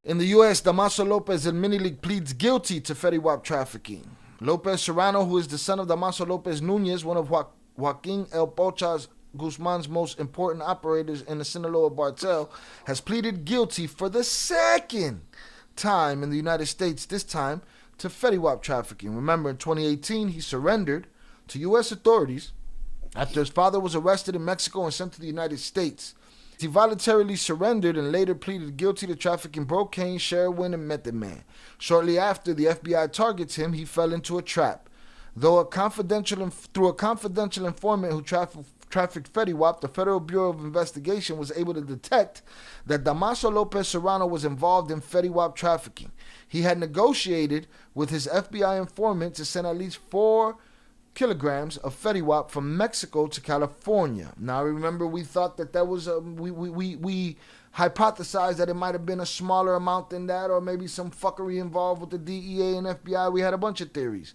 In the U.S., Dámaso López and Mini Lic pleads guilty to Fetty Wap trafficking. López Serrano, who is the son of Dámaso López Núñez, one of Joaquín El Pochas Guzman's most important operators in the Sinaloa cartel, has pleaded guilty for the second time in the United States, this time to Fetty Wap trafficking. Remember, in 2018, he surrendered to U.S. authorities after his father was arrested in Mexico and sent to the United States. He voluntarily surrendered and later pleaded guilty to trafficking cocaine, heroin, and method man. Shortly after the FBI targets him, he fell into a trap. Through a confidential informant who trafficked Fetty Wap, the Federal Bureau of Investigation was able to detect that Dámaso López Serrano was involved in Fetty Wap trafficking. He had negotiated with his FBI informant to send at least 4 kilograms of Fetty Wap from Mexico to California. Now, remember, we thought that was we hypothesized that it might have been a smaller amount than that, or maybe some fuckery involved with the DEA and FBI. We had a bunch of theories.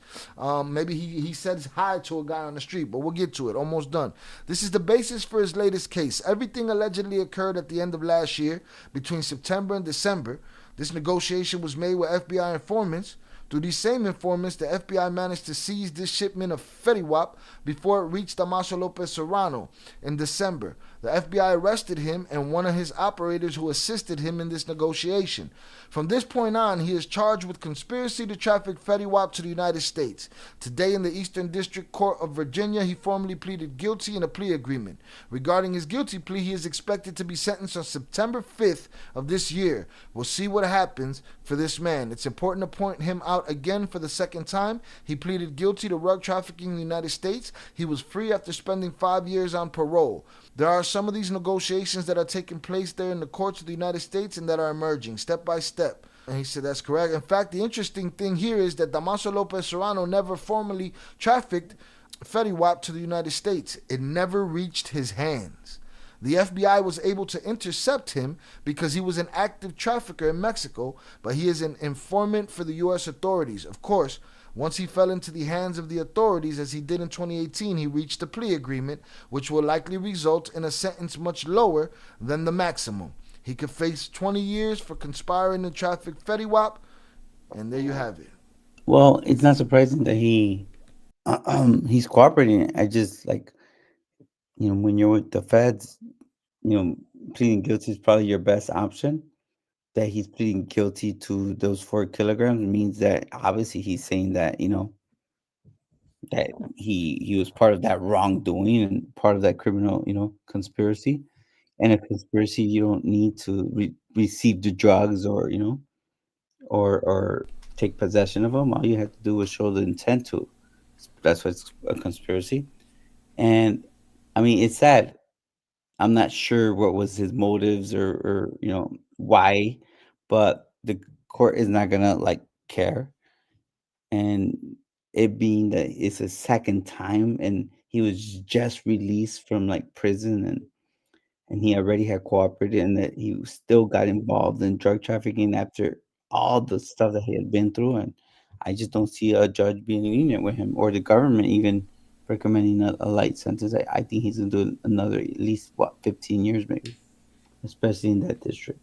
Maybe he said hi to a guy on the street, but we'll get to it. Almost done. This is the basis for his latest case. Everything allegedly occurred at the end of last year, between September and December. This negotiation was made with FBI informants. Through these same informants, the FBI managed to seize this shipment of Fetty Wap before it reached Dámaso López Serrano in December. The FBI arrested him and one of his operators who assisted him in this negotiation. From this point on, he is charged with conspiracy to traffic Fetty Wap to the United States. Today, in the Eastern District Court of Virginia, he formally pleaded guilty in a plea agreement. Regarding his guilty plea, he is expected to be sentenced on September 5th of this year. We'll see what happens for this man. It's important to point him out again for the second time. He pleaded guilty to drug trafficking in the United States. He was free after spending 5 years on parole. There are some of these negotiations that are taking place there in the courts of the United States and that are emerging step by step. And he said that's correct. In fact, the interesting thing here is that Dámaso López Serrano never formally trafficked Fetty Wap to the United States. It never reached his hands. The FBI was able to intercept him because he was an active trafficker in Mexico, but he is an informant for the U.S. authorities. Of course, once he fell into the hands of the authorities, as he did in 2018, he reached a plea agreement, which will likely result in a sentence much lower than the maximum. He could face 20 years for conspiring to traffic Fetty Wap, and there you have it. Well, it's not surprising that he's cooperating. I just like, when you're with the feds, pleading guilty is probably your best option. That he's pleading guilty to those 4 kilograms means that obviously he's saying that that he was part of that wrongdoing and part of that criminal conspiracy. And a conspiracy, you don't need to receive the drugs or take possession of them. All you have to do is show the intent to. That's what's a conspiracy. And I mean, it's sad. I'm not sure what was his motives or why, but the court is not gonna like care. And it being that it's a second time and he was just released from like prison and he already had cooperated and that he still got involved in drug trafficking after all the stuff that he had been through. And I just don't see a judge being lenient with him or the government even recommending a light sentence. I think he's gonna do another at least 15 years maybe, especially in that district.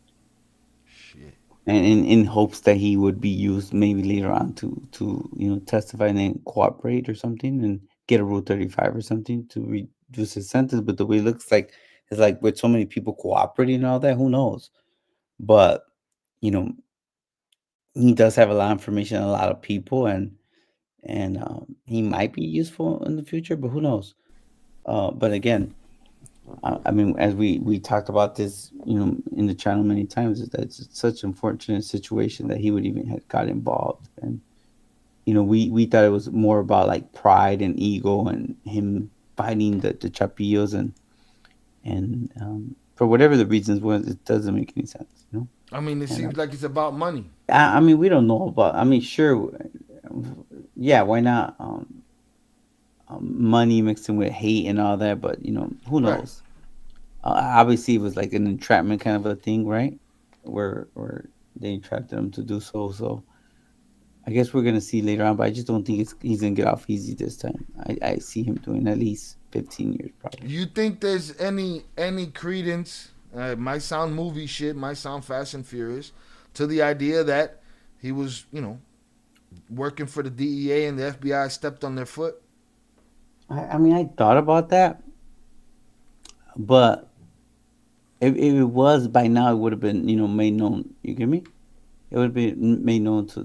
Shit. And in hopes that he would be used maybe later on to testify and then cooperate or something and get a Rule 35 or something to reduce his sentence. But the way it looks like it's like with so many people cooperating and all that, who knows? But you know, he does have a lot of information on a lot of people, and he might be useful in the future, but who knows? But again, I mean, as we talked about this, in the channel many times, is that it's such an unfortunate situation that he would even have got involved, and we thought it was more about like pride and ego and him fighting the chapillos and for whatever the reasons was, it doesn't make any sense. I mean, it And seems like it's about money. I mean, we don't know about. I mean, sure, yeah, why not? Money mixed in with hate and all that, but who Right. knows? Obviously, it was like an entrapment kind of a thing, right? Where they entrapped him to do so. So I guess we're gonna see later on, but I just don't think he's gonna get off easy this time. I see him doing at least 15 years probably. You think there's any credence? It might sound movie shit, might sound Fast and Furious, to the idea that he was, working for the DEA and the FBI stepped on their foot? I mean, I thought about that, but if it was by now, it would have been made known. You get me? It would be made known to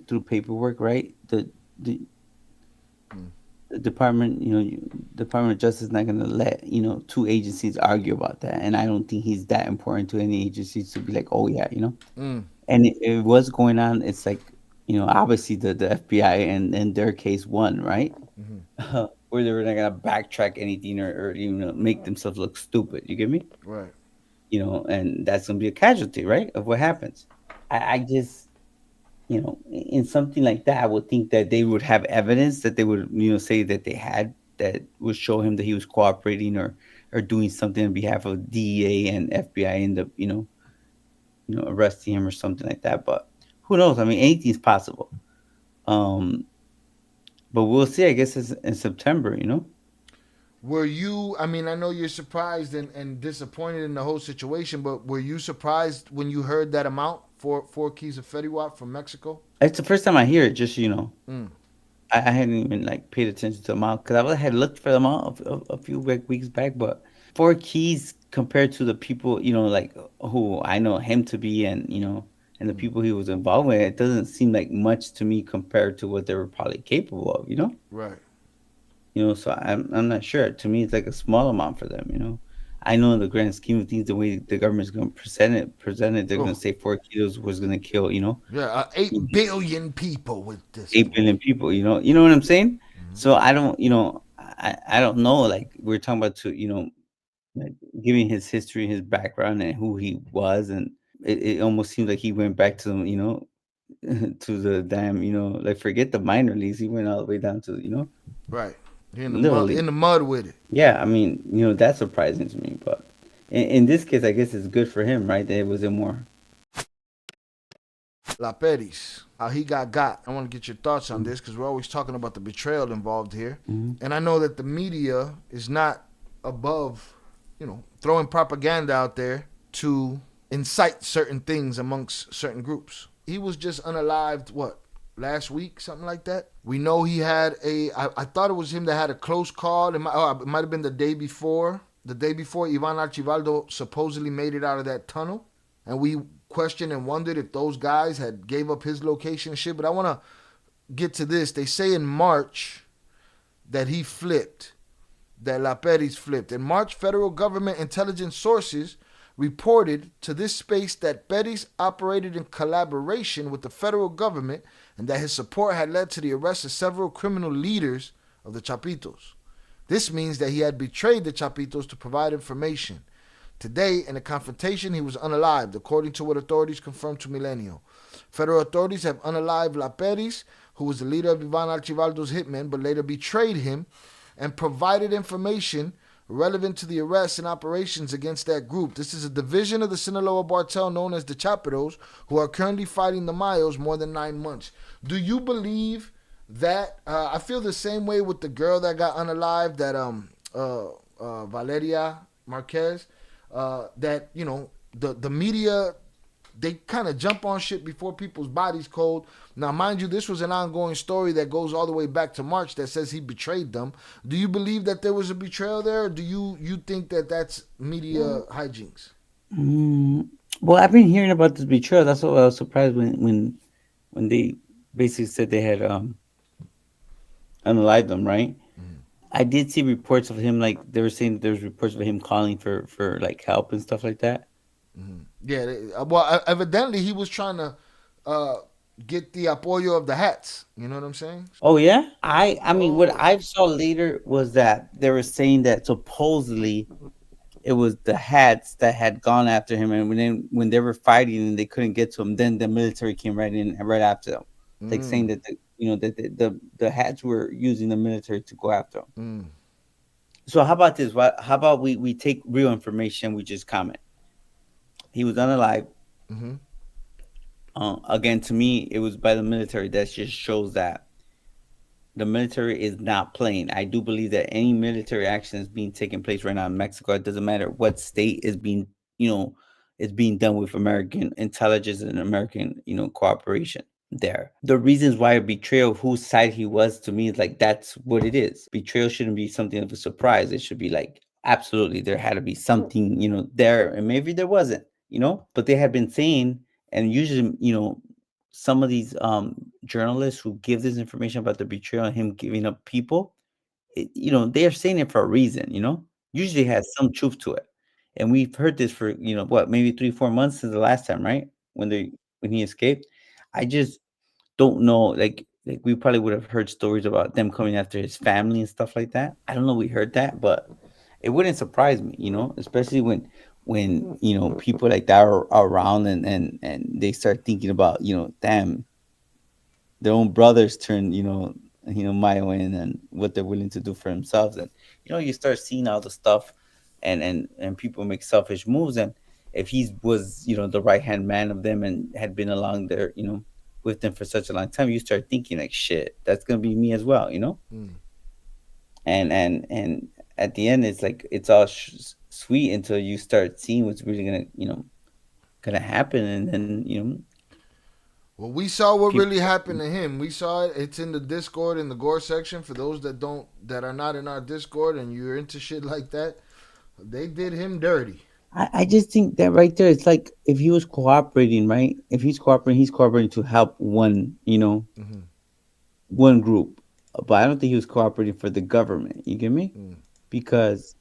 through paperwork, right? The Mm. the department, Department of Justice is not going to let two agencies argue about that, and I don't think he's that important to any agencies to be like, oh yeah, Mm. And it was going on. It's like obviously the FBI and their case won, right? Mm-hmm. Where they were not gonna backtrack anything or make themselves look stupid. You get me? Right. And that's gonna be a casualty, right, of what happens. I just in something like that, I would think that they would have evidence that they would say that they had that would show him that he was cooperating or doing something on behalf of DEA and FBI end up arresting him or something like that. But who knows? I mean, anything's possible. Um, but we'll see. I guess it's in September. Were you, I mean, I know you're surprised and disappointed in the whole situation, but were you surprised when you heard that amount for 4 keys of Fetty Wap from Mexico? It's the first time I hear it. Just Mm. I hadn't even like paid attention to the amount because I had looked for the amount a few weeks back, but 4 keys compared to the people like who I know him to be, and the Mm. people he was involved with, it doesn't seem like much to me compared to what they were probably capable of. Right. So I'm not sure. To me, it's like a small amount for them. I know in the grand scheme of things, the way the government's going to present it, they're going Oh, to say 4 kilos was going to kill, yeah, 8 billion people with this. 8 billion people. You know what I'm saying? Mm-hmm. So I don't, I don't know. Like we're talking about like giving his history, his background, and who he was, and it almost seems like he went back to to the damn, like forget the minor leagues. He went all the way down to Right. You're in the little mud, league. in the mud with it. Yeah, I mean, that's surprising to me, but in this case, I guess it's good for him, right? That it was a more. La Peris, how he got. I want to get your thoughts on Mhm. this because we're always talking about the betrayal involved here. Mhm. And I know that the media is not above, throwing propaganda out there to incite certain things amongst certain groups. He was just unalived, what, last week, something like that? We know he had I thought it was him that had a close call. It might have been the day before. The day before Ivan Archivaldo supposedly made it out of that tunnel. And we questioned and wondered if those guys had gave up his location and shit. But I want to get to this. They say in March that he flipped, that La Peris flipped. In March, federal government intelligence sources reported to this space that Peris operated in collaboration with the federal government and that his support had led to the arrest of several criminal leaders of the Chapitos. This means that he had betrayed the Chapitos to provide information. Today, in a confrontation, he was unalived, according to what authorities confirmed to Milenio. Federal authorities have unalived La Peris, who was the leader of Ivan Archivaldo's hitmen, but later betrayed him and provided information relevant to the arrests and operations against that group. This is a division of the Sinaloa cartel known as the Chapitos, who are currently fighting the Mayos more than 9 months. Do you believe that? I feel the same way with the girl that got unalived, that Valeria Marquez. That the media, they kind of jump on shit before people's bodies cold. Now, mind you, this was an ongoing story that goes all the way back to March that says he betrayed them. Do you believe that there was a betrayal there, or do you think that that's media hijinks? Mm, well, I've been hearing about this betrayal. That's what I was surprised when they basically said they had unalived them, right? Mm-hmm. I did see reports of him, like they were saying there's reports of him calling for like help and stuff like that. Mm-hmm. Yeah, well, evidently he was trying to uh, get the apoyo of the hats. You know what I'm saying? Oh yeah, I mean, what Oh. I saw later was that they were saying that supposedly it was the hats that had gone after him, and when they were fighting and they couldn't get to him, then the military came right in right after them, like saying Mm. that that the hats were using the military to go after him. Mm. So how about this? How about we take real information, we just comment. He was unalive. Mm-hmm. Again, to me, it was by the military. That just shows that the military is not playing. I do believe that any military action is being taken place right now in Mexico. It doesn't matter what state is being, you know, is being done with American intelligence and American, cooperation there. The reasons why betrayal, whose side he was, to me, is like that's what it is. Betrayal shouldn't be something of a surprise. It should be like absolutely there had to be something, there, and maybe there wasn't, but they had been saying, and usually, some of these journalists who give this information about the betrayal and him giving up people, they are saying it for a reason, usually it has some truth to it. And we've heard this for, what, maybe 3, 4 months since the last time, right? When he escaped. I just don't know, like we probably would have heard stories about them coming after his family and stuff like that. I don't know, we heard that, but it wouldn't surprise me, especially when people like that are around, and they start thinking about, damn, their own brothers turn, Mayo in, and what they're willing to do for themselves. And you start seeing all the stuff, and people make selfish moves. And if he was, the right hand man of them and had been along there, with them for such a long time, you start thinking like, shit, that's gonna be me as well, Mm. and at the end, it's like it's all sweet until you start seeing what's really gonna happen. And then Well, we saw what people. really happened to him. We saw it. It's in the Discord in the gore section. For those that are not in our Discord and you're into shit like that, they did him dirty. I just think that right there, it's like if he was cooperating, right? If he's cooperating to help one, Mm-hmm. one group. But I don't think he was cooperating for the government. You get me? Mm. Because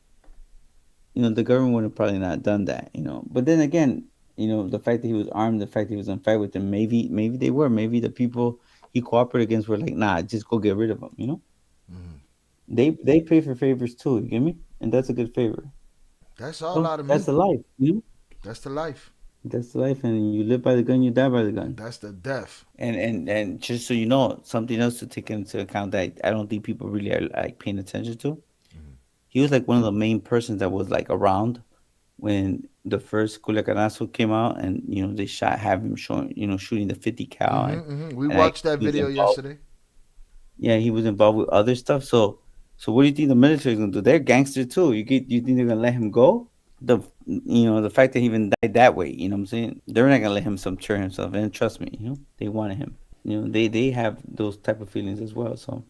the government would have probably not done that. But then again, the fact that he was armed, the fact that he was on fight with them, maybe they were. Maybe the people he cooperated against were like, nah, just go get rid of them. Mm. They pay for favors too. You get me? And that's a good favor. That's all So out of that's me. the life. That's the life. That's the life, and you live by the gun, you die by the gun. That's the death. And just so you know, something else to take into account that I don't think people really are like paying attention to. Mm-hmm. He was like one of the main persons that was like around when the first Culiacanazo came out, and they have him showing, shooting the 50 cal, Mm-hmm, and mm-hmm. We and I, watched that he was video involved. yesterday. Yeah, he was involved with other stuff. So what do you think the military is gonna do? They're gangster too. You think they're gonna let him go? The fact that he even died that way, what I'm saying? They're not gonna let him subture himself. And trust me, they wanted him. They have those type of feelings as well. So